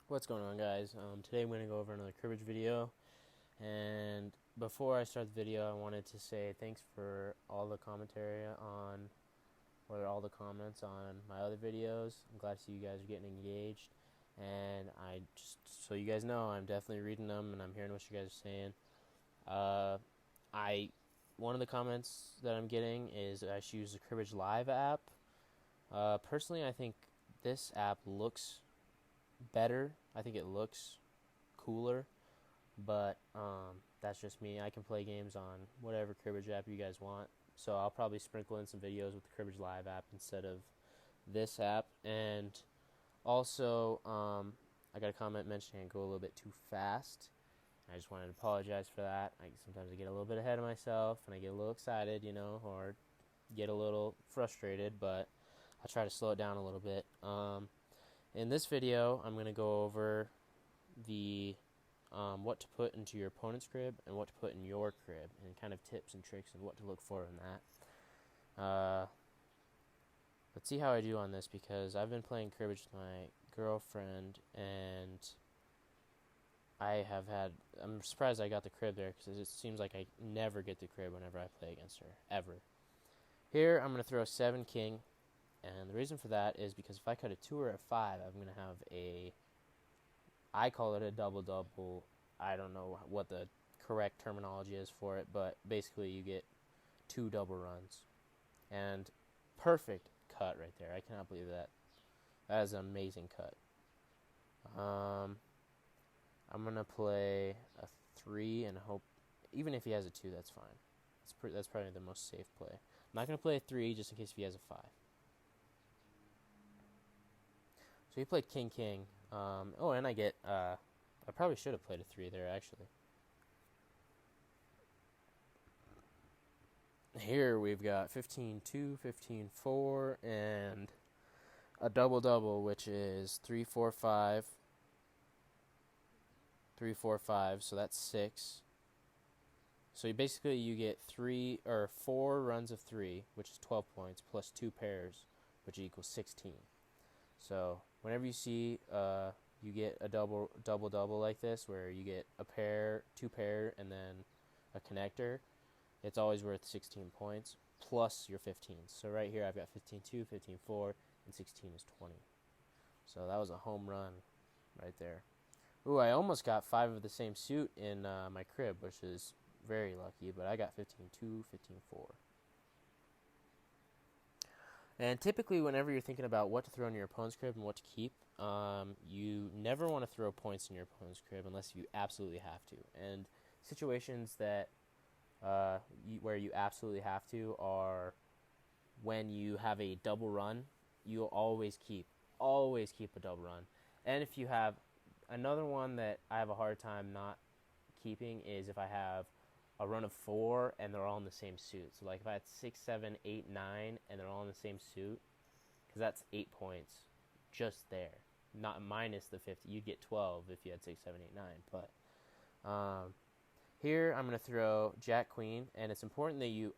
What's going on, guys? Today I'm going to go over another cribbage video, and before I start the video I wanted to say thanks for all the commentary on, or all the comments on my other videos. I'm glad to see you guys are getting engaged, and I just, so you guys know, I'm definitely reading them and I'm hearing what you guys are saying. I One of the comments that I'm getting is I should use the Cribbage Live app. Personally, I think this app looks better. I think it looks cooler, but that's just me. I can play games on whatever Cribbage app you guys want, so I'll probably sprinkle in some videos with the Cribbage Live app instead of this app. And also, I got a comment mentioning I go a little bit too fast. I just wanted to apologize for that. Sometimes I get a little bit ahead of myself and I get a little excited, or get a little frustrated, but I'll try to slow it down a little bit. In this video, I'm going to go over the what to put into your opponent's crib and what to put in your crib, and kind of tips and tricks and what to look for in that. Let's see how I do on this, because I've been playing cribbage with my girlfriend, and I'm surprised I got the crib there, because it seems like I never get the crib whenever I play against her, ever. Here, I'm going to throw 7 king. And the reason for that is because if I cut a 2 or a 5, I'm going to have I call it a double-double. I don't know what the correct terminology is for it, but basically you get 2 double runs. And perfect cut right there. I cannot believe that. That is an amazing cut. I'm going to play a 3 and hope, even if he has a 2, that's fine. That's probably the most safe play. I'm not going to play a 3 just in case if he has a 5. So he played king. And I get, I probably should have played a 3 there, actually. Here we've got 15-2, 15-4, and a double-double, which is 3-4-5. 3-4-5, so that's 6. So you get 4 runs of 3, which is 12 points, plus 2 pairs, which equals 16. So whenever you see you get a double like this, where you get a pair, 2 pair, and then a connector, it's always worth 16 points plus your 15. So right here I've got 15-2, 15-4, and 16 is 20. So that was a home run right there. Ooh, I almost got 5 of the same suit in my crib, which is very lucky, but I got 15-2, 15-4. And typically, whenever you're thinking about what to throw in your opponent's crib and what to keep, you never want to throw points in your opponent's crib unless you absolutely have to. And situations that where you absolutely have to are when you have a double run. You'll always keep a double run. And if you have another one that I have a hard time not keeping is if I have a run of 4 and they're all in the same suit. So like if I had 6, 7, 8, 9 and they're all in the same suit, because that's 8 points just there, not minus the 50. You'd get 12 if you had 6, 7, 8, 9. But here I'm going to throw Jack Queen, and it's important that you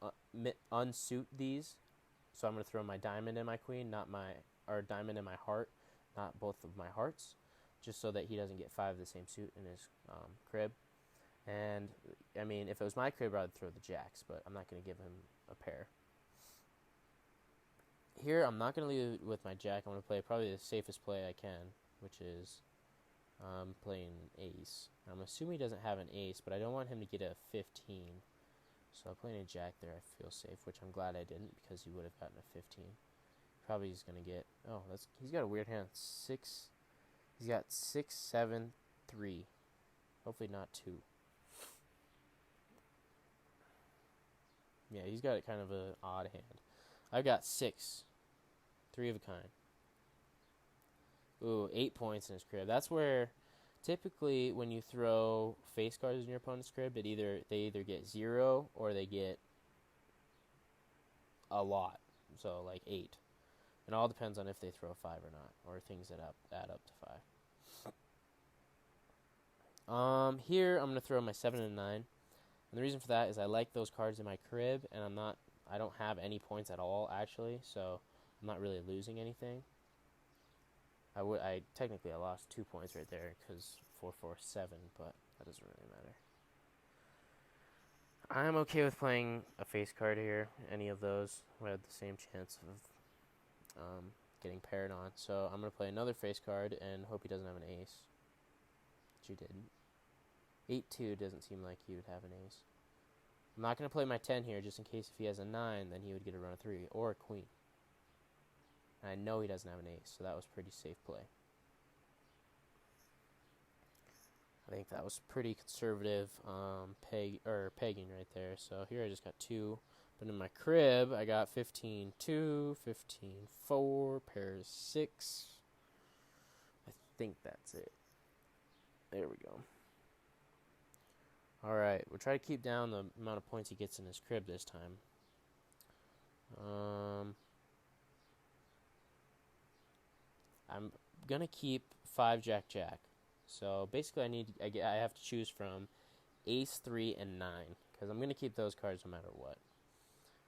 unsuit these. So I'm going to throw my diamond in my queen, diamond in my heart, not both of my hearts, just so that he doesn't get 5 of the same suit in his crib. And, I mean, if it was my crib, I'd throw the jacks, but I'm not going to give him a pair. Here, I'm not going to leave with my jack. I'm going to play probably the safest play I can, which is playing ace. I'm assuming he doesn't have an ace, but I don't want him to get a 15. So I'm playing a jack there. I feel safe, which I'm glad I didn't, because he would have gotten a 15. Probably he's going to get... he's got a weird hand. 6... He's got 6, 7, 3. Hopefully not 2. Yeah, he's got kind of an odd hand. I've got 6. 3 of a kind. Ooh, 8 points in his crib. That's where, typically, when you throw face cards in your opponent's crib, they either get 0 or they get a lot. So, like 8. It all depends on if they throw a 5 or not, or things that add up to 5. Here I'm gonna throw my 7 and 9, and the reason for that is I like those cards in my crib, and I don't have any points at all actually, so I'm not really losing anything. I technically I lost 2 points right there because 4, 4, 7, but that doesn't really matter. I'm okay with playing a face card here. Any of those, we have the same chance of getting paired on. So I'm gonna play another face card and hope he doesn't have an ace. Which he didn't. 8-2 doesn't seem like he would have an ace. I'm not gonna play my 10 here just in case if he has a 9, then he would get a run of 3 or a queen. And I know he doesn't have an ace, so that was pretty safe play. I think that was pretty conservative pegging right there. So here I just got 2. But in my crib, I got 15-2, 15-4, pairs 6. I think that's it. There we go. Alright, we'll try to keep down the amount of points he gets in his crib this time. I'm going to keep 5 Jack Jack. So basically I have to choose from ace, 3, and 9. Because I'm going to keep those cards no matter what.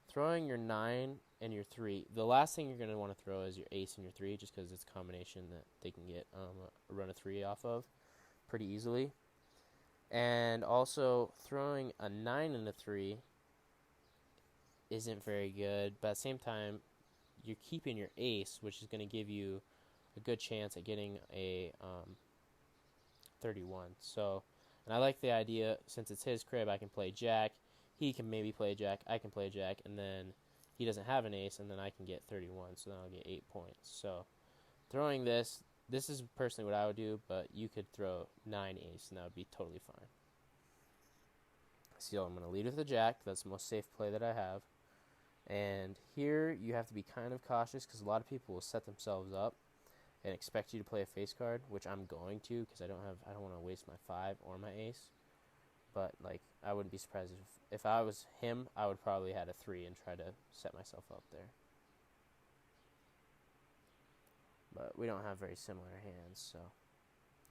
Throwing your 9 and your 3. The last thing you're going to want to throw is your ace and your 3. Just because it's a combination that they can get a run of 3 off of pretty easily. And also throwing a 9 and a 3 isn't very good. But at the same time, you're keeping your ace, which is going to give you a good chance at getting a 31. So, and I like the idea, since it's his crib, I can play Jack. He can maybe play Jack. I can play Jack. And then he doesn't have an ace, and then I can get 31. So then I'll get 8 points. So throwing this is personally what I would do, but you could throw 9 ace, and that would be totally fine. So I'm going to lead with the Jack. That's the most safe play that I have. And here you have to be kind of cautious because a lot of people will set themselves up and expect you to play a face card, which I'm going to because I don't want to waste my 5 or my ace. But like I wouldn't be surprised if I was him, I would probably had a 3 and try to set myself up there. But we don't have very similar hands, so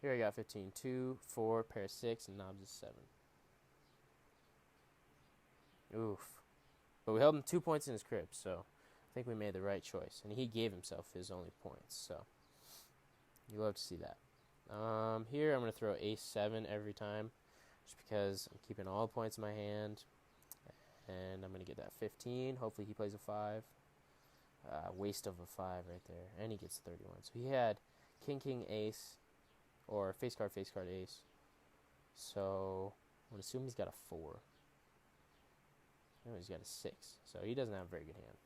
here I got 15-2, 4, pair 6, and knobs is 7. Oof. But we held him 2 points in his crib, so I think we made the right choice. And he gave himself his only points, so you love to see that. Here I'm going to throw ace 7 every time, just because I'm keeping all the points in my hand. And I'm going to get that 15. Hopefully he plays a 5. Waste of a 5 right there. And he gets 31. So he had king, king, ace, or face card, ace. So I'm going to assume he's got a 4. No, he's got a 6. So he doesn't have a very good hand.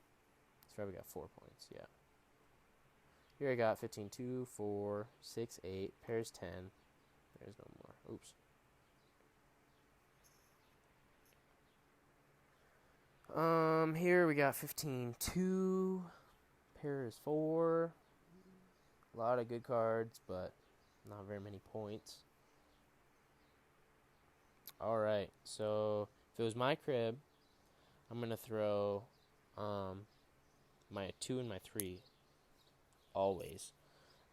He's probably got 4 points, yeah. Here I got 15-2, 4, 6, 8, pairs 10. There's no more. Oops. Here we got 15-2, pairs 4. A lot of good cards, but not very many points. Alright, so if it was my crib, I'm going to throw my 2 and my 3 always.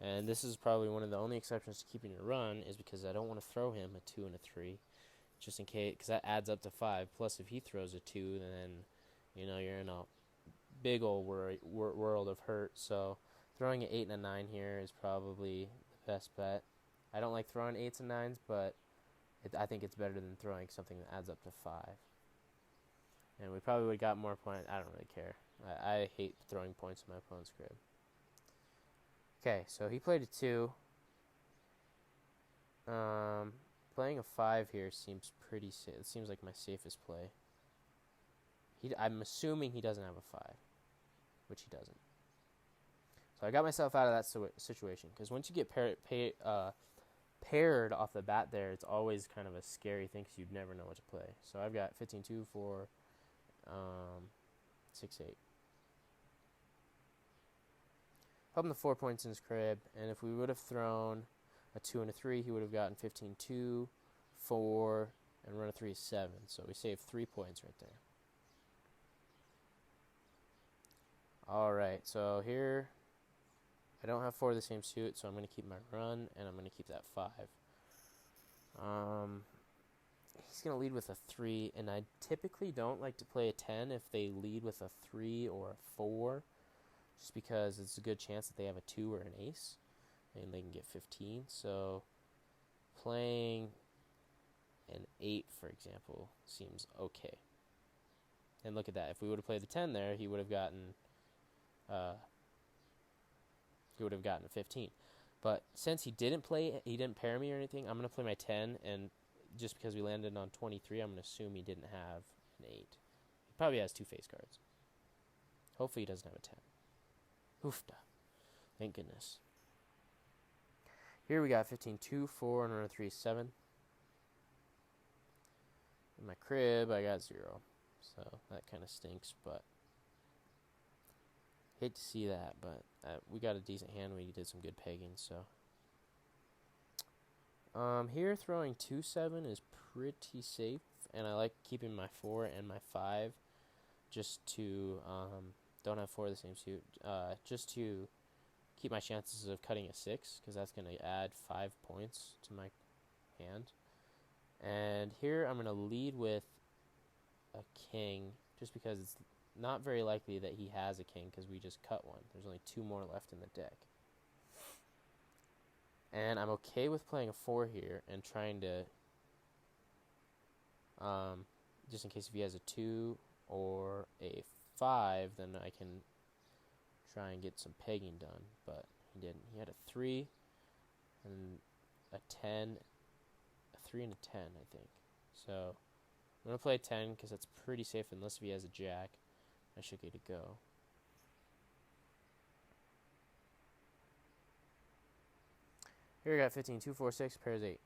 And this is probably one of the only exceptions to keeping a run is because I don't want to throw him a 2 and a 3 just in case, because that adds up to 5. Plus, if he throws a 2, then, you know, you're in a big old world of hurt. So throwing an 8 and a 9 here is probably the best bet. I don't like throwing 8s and 9s, but I think it's better than throwing something that adds up to 5. And we probably would have got more points. I don't really care. I hate throwing points in my opponent's crib. Okay, so he played a 2. Playing a 5 here seems pretty safe. It seems like my safest play. I'm assuming he doesn't have a 5, which he doesn't. So I got myself out of that situation, because once you get paired off the bat there, it's always kind of a scary thing because you'd never know what to play. So I've got 15-2, 4, 6, 8. Help him the 4 points in his crib, and if we would have thrown a 2 and a 3, he would have gotten 15-2, 4, and run a 3 is 7. So we saved 3 points right there. Alright, so here I don't have 4 of the same suit, so I'm going to keep my run, and I'm going to keep that 5. He's going to lead with a 3, and I typically don't like to play a 10 if they lead with a 3 or a 4, just because it's a good chance that they have a 2 or an ace. and they can get 15. So playing an 8, for example, seems okay. And look at that. If we would have played the 10 there, he would have gotten a 15. But since he didn't pair me or anything, I'm going to play my 10, and just because we landed on 23, I'm going to assume he didn't have an 8. He probably has 2 face cards. Hopefully he doesn't have a 10. Oofda. Thank goodness. Here we got 15, 2, 4, and another 3, 7. In my crib, I got 0. So that kind of stinks, but hate to see that, but we got a decent hand. We did some good pegging, so. Here throwing 2-7 is pretty safe, and I like keeping my 4 and my 5 just to, don't have 4 of the same suit, just to keep my chances of cutting a 6, because that's going to add 5 points to my hand. And here I'm going to lead with a king, just because it's not very likely that he has a king, because we just cut one. There's only 2 more left in the deck. And I'm okay with playing a 4 here and trying to, just in case if he has a 2 or a 5, then I can try and get some pegging done. But he didn't. He had a 3 and a 10, a 3 and a 10, I think. So I'm going to play a 10 because that's pretty safe unless if he has a jack. I should get to go. Here we got 15, 2, 4, 6, pairs 8.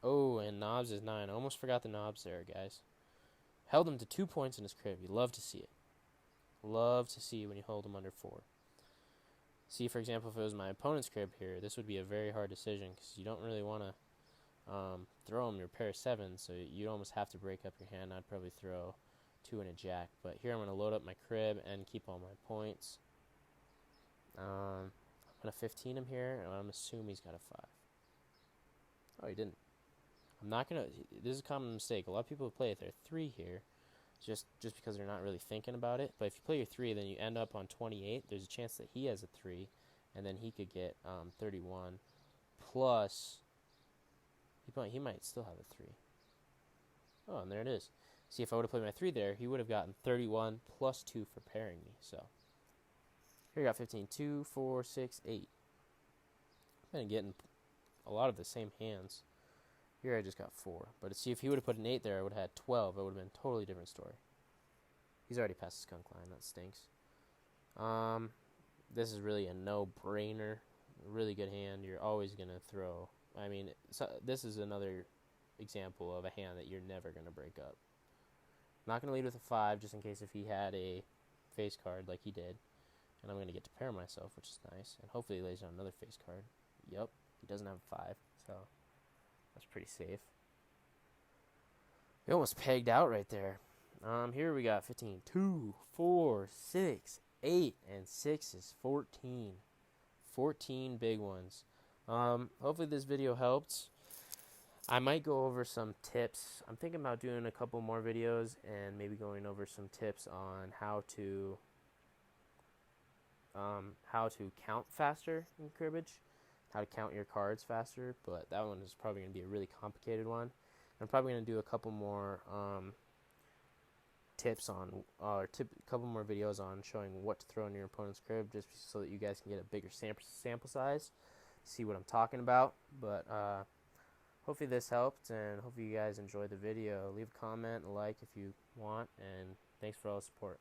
Oh, and knobs is 9. Almost forgot the knobs there, guys. Held him to 2 points in his crib. You love to see it. Love to see when you hold him under 4. See, for example, if it was my opponent's crib here, this would be a very hard decision because you don't really want to throw him your pair 7, so you'd almost have to break up your hand. I'd probably throw 2 and a jack. But here I'm going to load up my crib and keep all my points. I'm going to 15 him here, and I'm assuming he's got a 5. Oh, he didn't. I'm not going to... This is a common mistake. A lot of people play their 3 here just because they're not really thinking about it. But if you play your 3, then you end up on 28. There's a chance that he has a 3, and then he could get 31. Plus, he might still have a 3. Oh, and there it is. See, if I would have played my 3 there, he would have gotten 31 plus 2 for pairing me. So here I got 15, 2, 4, 6, 8. I've been getting a lot of the same hands. Here I just got 4. But see, if he would have put an 8 there, I would have had 12. It would have been a totally different story. He's already past the skunk line. That stinks. This is really a no-brainer. Really good hand. You're always going to throw. I mean, this is another example of a hand that you're never going to break up. I'm not going to lead with a 5 just in case if he had a face card like he did. And I'm going to get to pair myself, which is nice. And hopefully he lays down another face card. Yep, he doesn't have a 5, so that's pretty safe. We almost pegged out right there. Here we got 15, 2, 4, 6, 8, and 6 is 14. 14 big ones. Hopefully this video helped. I might go over some tips. I'm thinking about doing a couple more videos and maybe going over some tips on how to count faster in cribbage, how to count your cards faster, but that one is probably going to be a really complicated one. I'm probably going to do a couple more tips on, a couple more videos on showing what to throw in your opponent's crib, just so that you guys can get a bigger sample size, see what I'm talking about. But hopefully this helped, and hopefully you guys enjoyed the video. Leave a comment, a like if you want, and thanks for all the support.